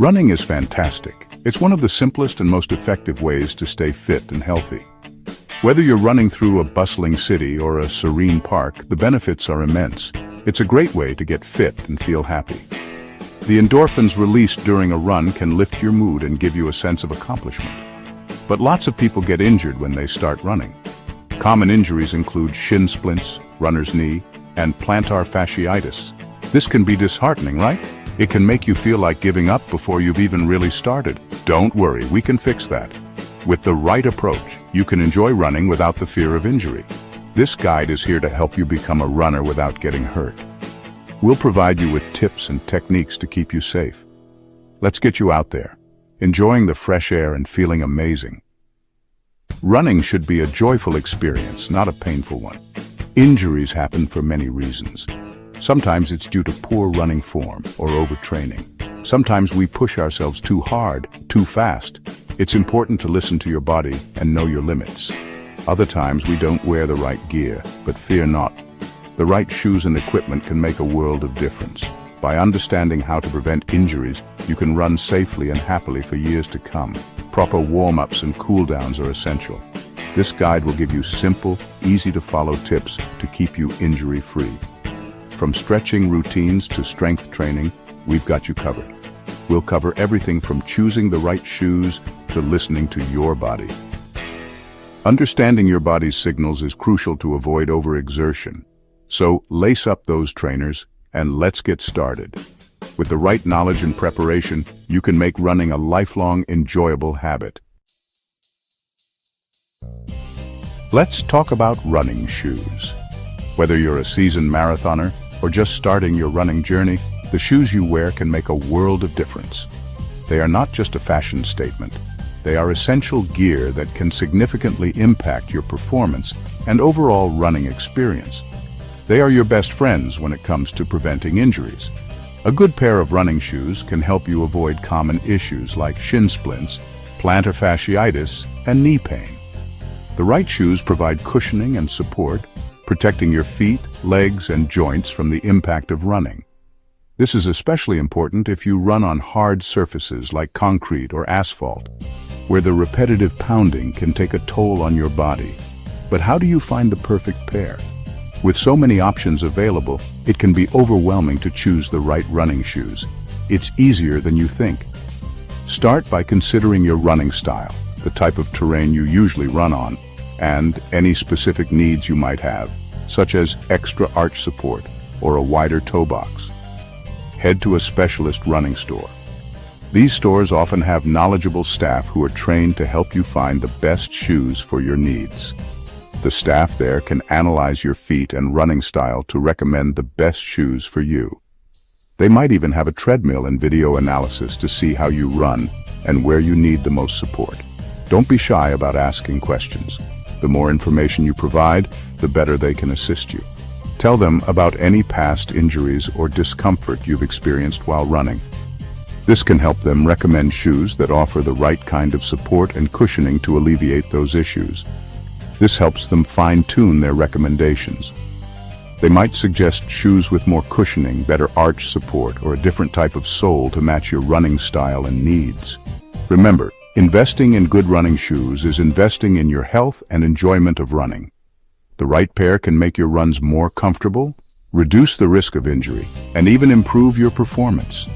Running is fantastic. It's one of the simplest and most effective ways to stay fit and healthy. Whether you're running through a bustling city or a serene park, the benefits are immense. It's a great way to get fit and feel happy. The endorphins released during a run can lift your mood and give you a sense of accomplishment. But lots of people get injured when they start running. Common injuries include shin splints, runner's knee, and plantar fasciitis. This can be disheartening, right? It can make you feel like giving up before you've even really started. Don't worry, we can fix that. With the right approach, you can enjoy running without the fear of injury. This guide is here to help you become a runner without getting hurt. We'll provide you with tips and techniques to keep you safe. Let's get you out there, enjoying the fresh air and feeling amazing. Running should be a joyful experience, not a painful one. Injuries happen for many reasons. Sometimes it's due to poor running form or overtraining. Sometimes we push ourselves too hard, too fast. It's important to listen to your body and know your limits. Other times we don't wear the right gear, but fear not. The right shoes and equipment can make a world of difference. By understanding how to prevent injuries, you can run safely and happily for years to come. Proper warm-ups and cool-downs are essential. This guide will give you simple, easy-to-follow tips to keep you injury-free. From stretching routines to strength training, we've got you covered. We'll cover everything from choosing the right shoes to listening to your body. Understanding your body's signals is crucial to avoid overexertion. So lace up those trainers and let's get started. With the right knowledge and preparation, you can make running a lifelong, enjoyable habit. Let's talk about running shoes. Whether you're a seasoned marathoner or just starting your running journey, the shoes you wear can make a world of difference. They are not just a fashion statement. They are essential gear that can significantly impact your performance and overall running experience. They are your best friends when it comes to preventing injuries. A good pair of running shoes can help you avoid common issues like shin splints, plantar fasciitis, and knee pain. The right shoes provide cushioning and support, protecting your feet, legs, and joints from the impact of running. This is especially important if you run on hard surfaces like concrete or asphalt, where the repetitive pounding can take a toll on your body. But how do you find the perfect pair? With so many options available, it can be overwhelming to choose the right running shoes. It's easier than you think. Start by considering your running style, the type of terrain you usually run on, and any specific needs you might have, such as extra arch support or a wider toe box. Head to a specialist running store. These stores often have knowledgeable staff who are trained to help you find the best shoes for your needs. The staff there can analyze your feet and running style to recommend the best shoes for you. They might even have a treadmill and video analysis to see how you run and where you need the most support. Don't be shy about asking questions. The more information you provide, the better they can assist you. Tell them about any past injuries or discomfort you've experienced while running. This can help them recommend shoes that offer the right kind of support and cushioning to alleviate those issues. This helps them fine-tune their recommendations. They might suggest shoes with more cushioning, better arch support, or a different type of sole to match your running style and needs. Remember, investing in good running shoes is investing in your health and enjoyment of running. The right pair can make your runs more comfortable, reduce the risk of injury, and even improve your performance.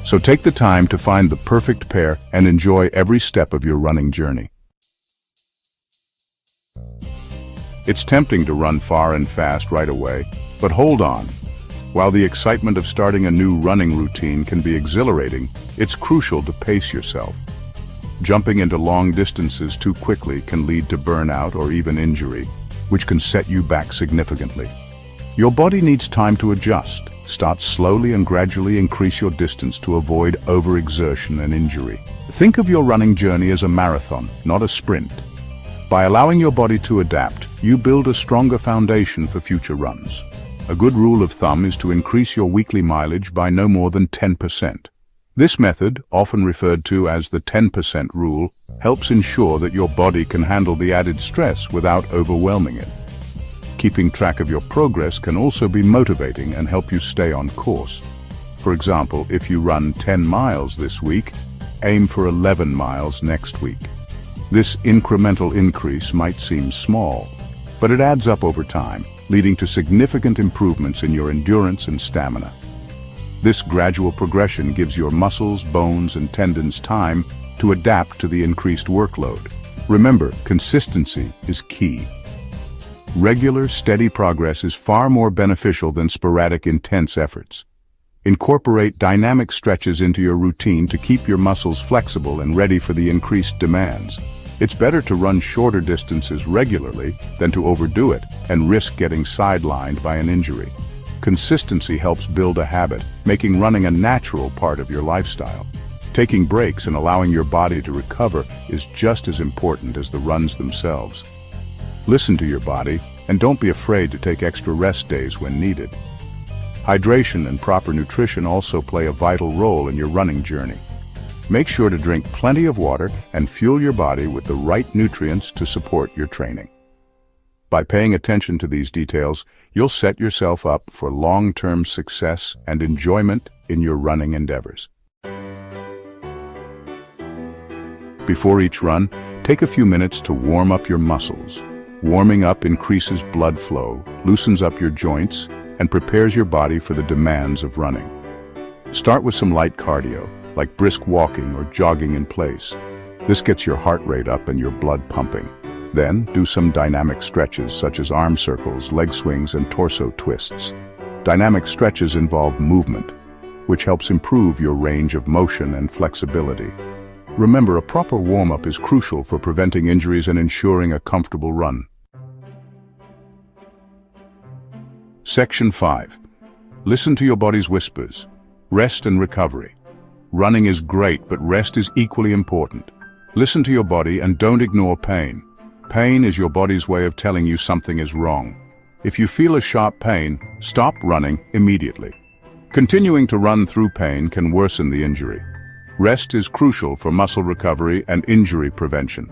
So take the time to find the perfect pair and enjoy every step of your running journey. It's tempting to run far and fast right away, but hold on. While the excitement of starting a new running routine can be exhilarating, it's crucial to pace yourself. Jumping into long distances too quickly can lead to burnout or even injury, which can set you back significantly. Your body needs time to adjust. Start slowly and gradually increase your distance to avoid overexertion and injury. Think of your running journey as a marathon, not a sprint. By allowing your body to adapt, you build a stronger foundation for future runs. A good rule of thumb is to increase your weekly mileage by no more than 10%. This method, often referred to as the 10% rule, helps ensure that your body can handle the added stress without overwhelming it. Keeping track of your progress can also be motivating and help you stay on course. For example, if you run 10 miles this week, aim for 11 miles next week. This incremental increase might seem small, but it adds up over time, leading to significant improvements in your endurance and stamina. This gradual progression gives your muscles, bones, and tendons time to adapt to the increased workload. Remember, consistency is key. Regular, steady progress is far more beneficial than sporadic, intense efforts. Incorporate dynamic stretches into your routine to keep your muscles flexible and ready for the increased demands. It's better to run shorter distances regularly than to overdo it and risk getting sidelined by an injury. Consistency helps build a habit, making running a natural part of your lifestyle. Taking breaks and allowing your body to recover is just as important as the runs themselves. Listen to your body and don't be afraid to take extra rest days when needed. Hydration and proper nutrition also play a vital role in your running journey. Make sure to drink plenty of water and fuel your body with the right nutrients to support your training. By paying attention to these details, you'll set yourself up for long-term success and enjoyment in your running endeavors. Before each run, take a few minutes to warm up your muscles. Warming up increases blood flow, loosens up your joints, and prepares your body for the demands of running. Start with some light cardio, like brisk walking or jogging in place. This gets your heart rate up and your blood pumping. Then, do some dynamic stretches such as arm circles, leg swings, and torso twists. Dynamic stretches involve movement, which helps improve your range of motion and flexibility. Remember, a proper warm-up is crucial for preventing injuries and ensuring a comfortable run. Section 5. Listen to your body's whispers. Rest and recovery. Running is great, but rest is equally important. Listen to your body and don't ignore pain. Pain is your body's way of telling you something is wrong. If you feel a sharp pain, stop running immediately. Continuing to run through pain can worsen the injury. Rest is crucial for muscle recovery and injury prevention.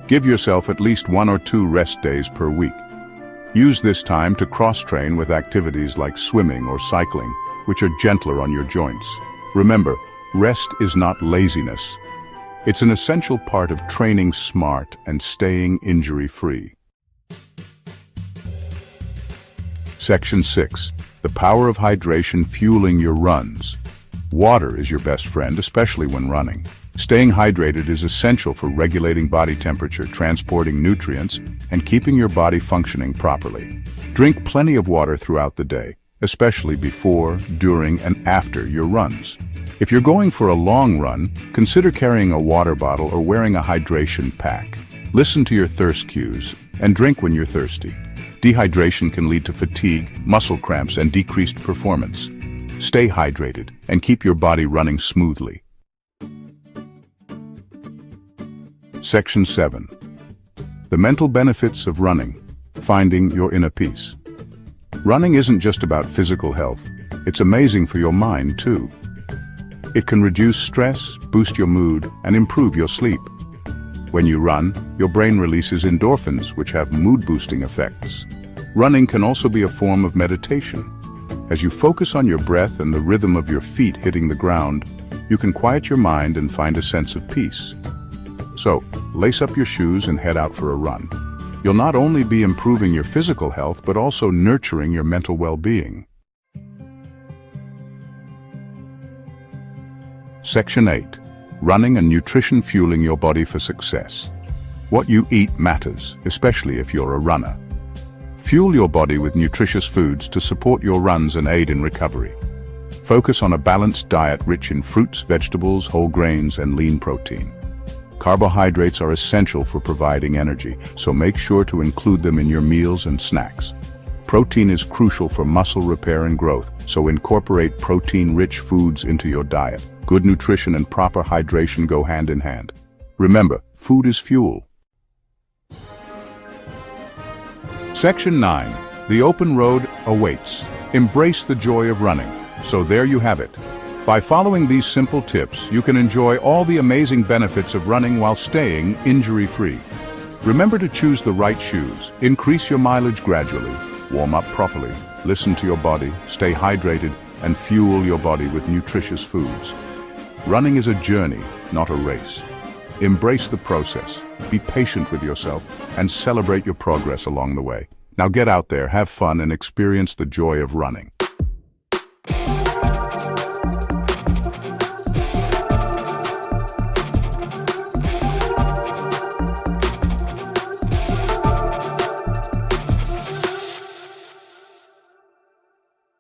Give yourself at least 1 or 2 rest days per week. Use this time to cross-train with activities like swimming or cycling, which are gentler on your joints. Remember, rest is not laziness. It's an essential part of training smart and staying injury-free. Section 6. The power of hydration fueling your runs. Water is your best friend, especially when running. Staying hydrated is essential for regulating body temperature, transporting nutrients, and keeping your body functioning properly. Drink plenty of water throughout the day, especially before, during, and after your runs. If you're going for a long run, consider carrying a water bottle or wearing a hydration pack. Listen to your thirst cues and drink when you're thirsty. Dehydration can lead to fatigue, muscle cramps, and decreased performance. Stay hydrated and keep your body running smoothly. Section 7. The mental benefits of running. Finding your inner peace. Running isn't just about physical health. It's amazing for your mind, too. It can reduce stress, boost your mood, and improve your sleep. When you run, your brain releases endorphins, which have mood-boosting effects. Running can also be a form of meditation. As you focus on your breath and the rhythm of your feet hitting the ground, you can quiet your mind and find a sense of peace. So, lace up your shoes and head out for a run. You'll not only be improving your physical health, but also nurturing your mental well-being. Section 8. Running and nutrition fueling your body for success. What you eat matters, especially if you're a runner. Fuel your body with nutritious foods to support your runs and aid in recovery. Focus on a balanced diet rich in fruits, vegetables, whole grains, and lean protein. Carbohydrates are essential for providing energy, so make sure to include them in your meals and snacks. Protein is crucial for muscle repair and growth, so incorporate protein-rich foods into your diet. Good nutrition and proper hydration go hand in hand. Remember, food is fuel. Section 9. The open road awaits. Embrace the joy of running. So there you have it. By following these simple tips, you can enjoy all the amazing benefits of running while staying injury-free. Remember to choose the right shoes, increase your mileage gradually, warm up properly, listen to your body, stay hydrated, and fuel your body with nutritious foods. Running is a journey, not a race. Embrace the process, be patient with yourself, and celebrate your progress along the way. Now get out there, have fun, and experience the joy of running.